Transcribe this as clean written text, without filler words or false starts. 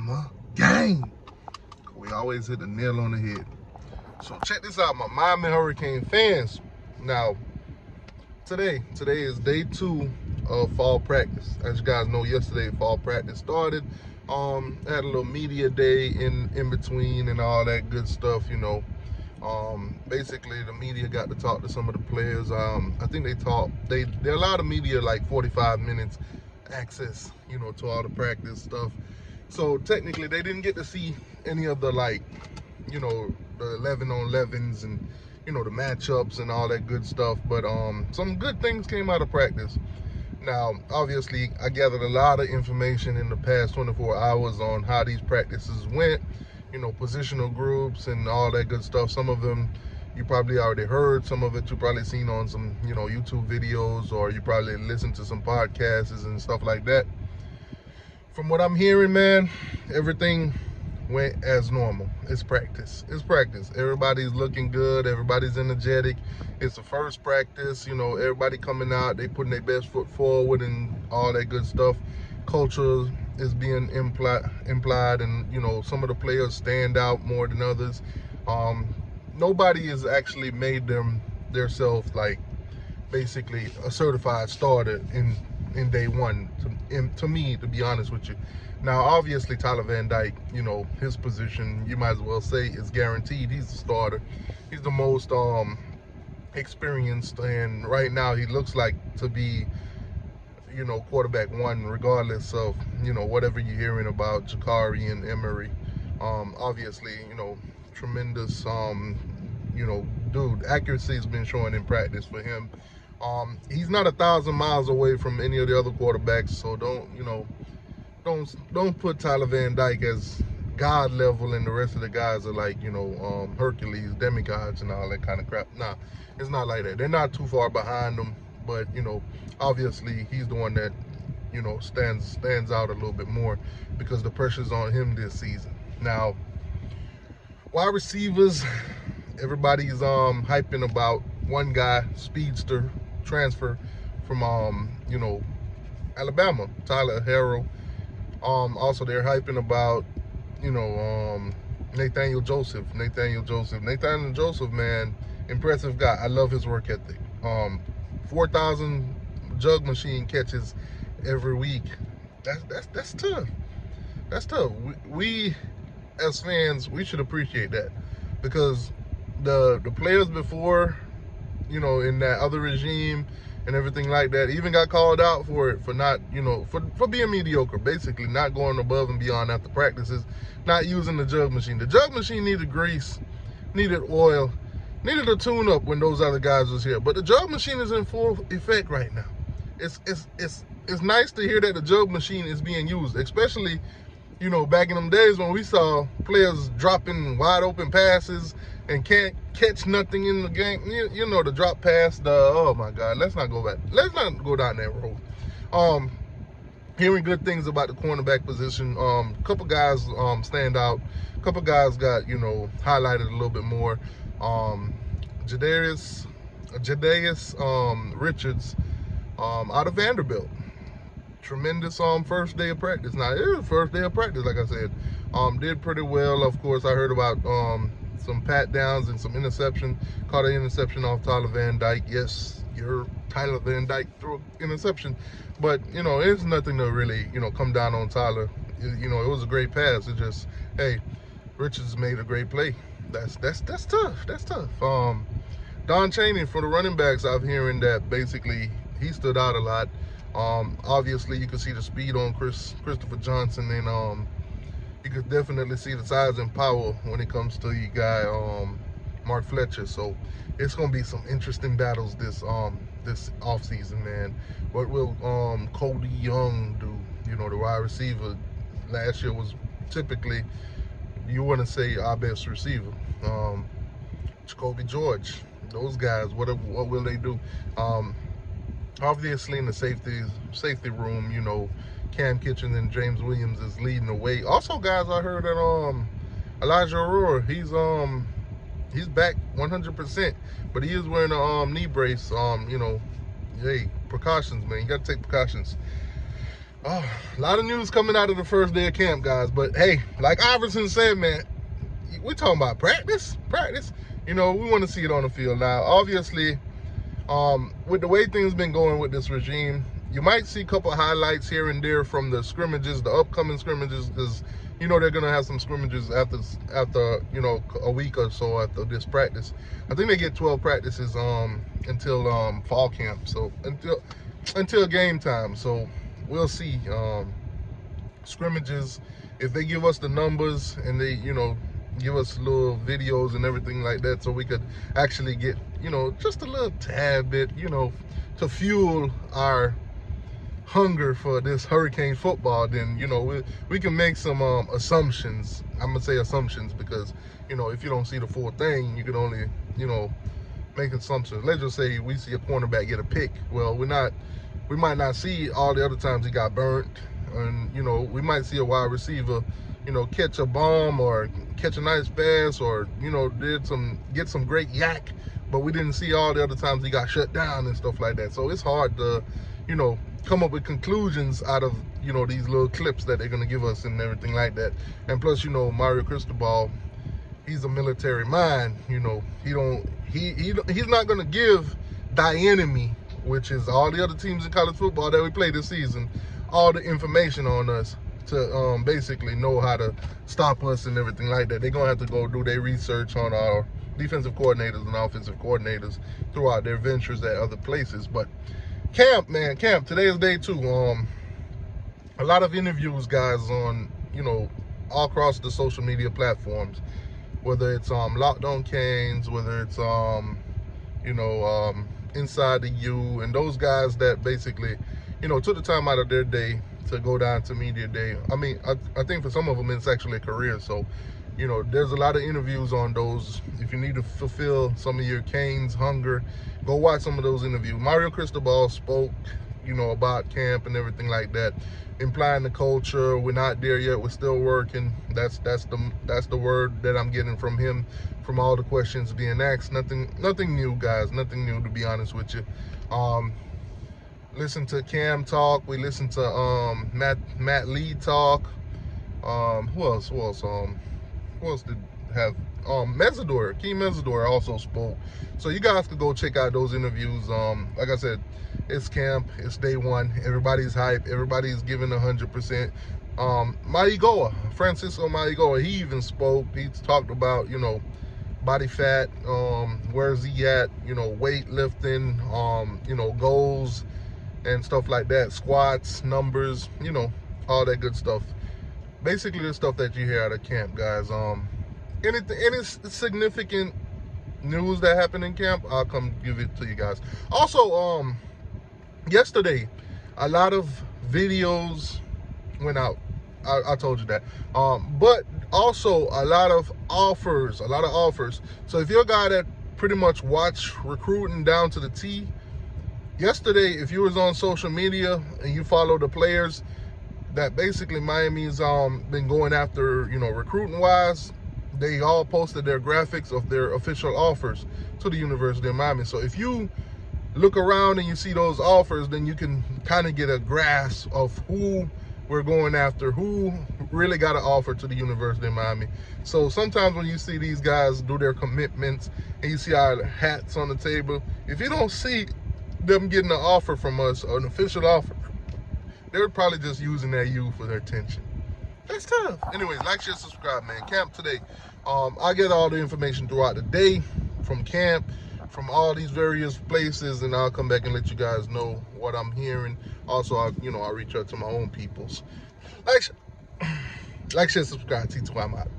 Alabama gang. We always hit the nail on the head. So check this out, my Miami Hurricane fans. Now, today is day 2 of fall practice. As you guys know, yesterday fall practice started. Had a little media day in between and all that good stuff, you know. Basically the media got to talk to some of the players. I think they allowed the media like 45 minutes access, you know, to all the practice stuff. So technically they didn't get to see any of the, like, you know, the 11-on-11s and, you know, the matchups and all that good stuff. But some good things came out of practice. Now, obviously, I gathered a lot of information in the past 24 hours on how these practices went, you know, positional groups and all that good stuff. Some of them you probably already heard, some of it you probably seen on some, you know, YouTube videos, or you probably listened to some podcasts and stuff like that. From what I'm hearing, man, everything went as normal. It's practice. It's practice. Everybody's looking good. Everybody's energetic. It's the first practice. You know, everybody coming out. They putting their best foot forward and all that good stuff. Culture is being implied, and, you know, some of the players stand out more than others. Nobody has actually made theirself like basically a certified starter in day one, to me, to be honest with you. Now, obviously, Tyler Van Dyke, you know, his position, you might as well say, is guaranteed. He's the starter. He's the most experienced, and right now he looks like to be, you know, quarterback one, regardless of, you know, whatever you're hearing about Jakari and Emery. Obviously, you know, tremendous, you know, dude, accuracy has been showing in practice for him. He's not 1,000 miles away from any of the other quarterbacks, so don't put Tyler Van Dyke as God level and the rest of the guys are like, you know, Hercules, demigods and all that kind of crap. Nah, it's not like that. They're not too far behind them, but, you know, obviously he's the one that, you know, stands out a little bit more because the pressure's on him this season. Now, wide receivers, everybody's hyping about one guy, speedster, transfer from you know, Alabama, Tyler Harrell. Also they're hyping about, you know, Nathaniel Joseph, man, impressive guy. I love his work ethic. 4,000 jug machine catches every week. That's tough. That's tough. We as fans, we should appreciate that, because the players before, you know, in that other regime and everything like that, even got called out for it, for not, you know, for being mediocre, basically not going above and beyond after practices, not using the jug machine. The jug machine needed grease, needed oil, needed a tune-up when those other guys was here. But the jug machine is in full effect right now. It's nice to hear that the jug machine is being used, especially, you know, back in them days when we saw players dropping wide open passes and can't catch nothing in the game. You know, the drop pass, oh my God, let's not go down that road. Hearing good things about the cornerback position. Couple guys stand out. Couple guys got, you know, highlighted a little bit more. Jadarius Richards out of Vanderbilt. Tremendous first day of practice. Now, it was first day of practice, like I said. Did pretty well. Of course, I heard about some pat downs and some interception. Caught an interception off Tyler Van Dyke. Yes, your Tyler Van Dyke threw an interception, but, you know, it's nothing to really, you know, come down on Tyler. You know, it was a great pass. It just, hey, Richards made a great play. That's tough. That's tough. Don Chaney for the running backs, I'm hearing that basically he stood out a lot. Obviously you can see the speed on Christopher Johnson, and you could definitely see the size and power when it comes to your guy Mark Fletcher. So it's gonna be some interesting battles this offseason, man. What will Cody Young do? You know, the wide receiver last year was typically, you want to say, our best receiver. Jacoby George, those guys, what will they do? Obviously in the safety room, you know, Cam Kitchen and James Williams is leading the way. Also, guys, I heard that Elijah Aurora, he's back 100%, but he is wearing a knee brace. You know, hey, precautions, man. You got to take precautions. Oh, a lot of news coming out of the first day of camp, guys. But hey, like Iverson said, man, we're talking about practice. You know, we want to see it on the field. Now, obviously, with the way things been going with this regime, you might see a couple of highlights here and there from the scrimmages, the upcoming scrimmages, because you know they're gonna have some scrimmages after you know a week or so after this practice. I think they get 12 practices until fall camp, so until game time. So we'll see scrimmages if they give us the numbers and they, you know, give us little videos and everything like that, so we could actually get, you know, just a little tad bit, you know, to fuel our hunger for this Hurricane football. Then, you know, we can make some assumptions. I'm gonna say assumptions because, you know, if you don't see the full thing, you can only, you know, make assumptions. Let's just say we see a cornerback get a pick. Well, we might not see all the other times he got burnt, and you know, we might see a wide receiver, you know, catch a bomb or catch a nice pass, or you know, get some great yak, but we didn't see all the other times he got shut down and stuff like that. So it's hard to, you know, come up with conclusions out of, you know, these little clips that they're gonna give us and everything like that. And plus, you know, Mario Cristobal, he's a military mind. You know, he's not gonna give Dynasty, which is all the other teams in college football that we play this season, all the information on us to basically know how to stop us and everything like that. They're gonna have to go do their research on our defensive coordinators and offensive coordinators throughout their ventures at other places. But camp, man, camp. Today is day 2. A lot of interviews, guys, on, you know, all across the social media platforms, whether it's Locked On Canes, whether it's you know, Inside the U, and those guys that basically, you know, took the time out of their day to go down to media day. I mean, I think for some of them it's actually a career. So, you know, there's a lot of interviews on those. If you need to fulfill some of your Canes hunger, go watch some of those interviews. Mario Cristobal spoke, you know, about camp and everything like that, implying the culture. We're not there yet. We're still working. That's the word that I'm getting from him, from all the questions being asked. Nothing new, guys. Nothing new, to be honest with you. Listen to Cam talk. We listen to Matt Lee talk. Who else? Who else did have Mesidor? Keem Mesidor also spoke. So you guys could go check out those interviews. Like I said, it's camp, it's day 1. Everybody's hype, everybody's giving 100%. Maigoa, Francisco Maigoa, he even spoke. He talked about, you know, body fat, where's he at, you know, weightlifting, you know, goals and stuff like that, squats, numbers, you know, all that good stuff. Basically the stuff that you hear out of camp, guys. Any significant news that happened in camp, I'll come give it to you guys. Also, yesterday, a lot of videos went out. I told you that. But also a lot of offers. So if you're a guy that pretty much watch recruiting down to the T, yesterday, if you was on social media and you follow the players that basically Miami's been going after, you know, recruiting wise, they all posted their graphics of their official offers to the University of Miami. So if you look around and you see those offers, then you can kind of get a grasp of who we're going after, who really got an offer to the University of Miami. So sometimes when you see these guys do their commitments and you see our hats on the table, if you don't see them getting an offer from us, an official offer, they're probably just using that U for their attention. That's tough. Anyways, like, share, subscribe, man. Camp today. I get all the information throughout the day from camp, from all these various places, and I'll come back and let you guys know what I'm hearing. Also, I'll reach out to my own peoples. Like, share, subscribe. T2, I'm out.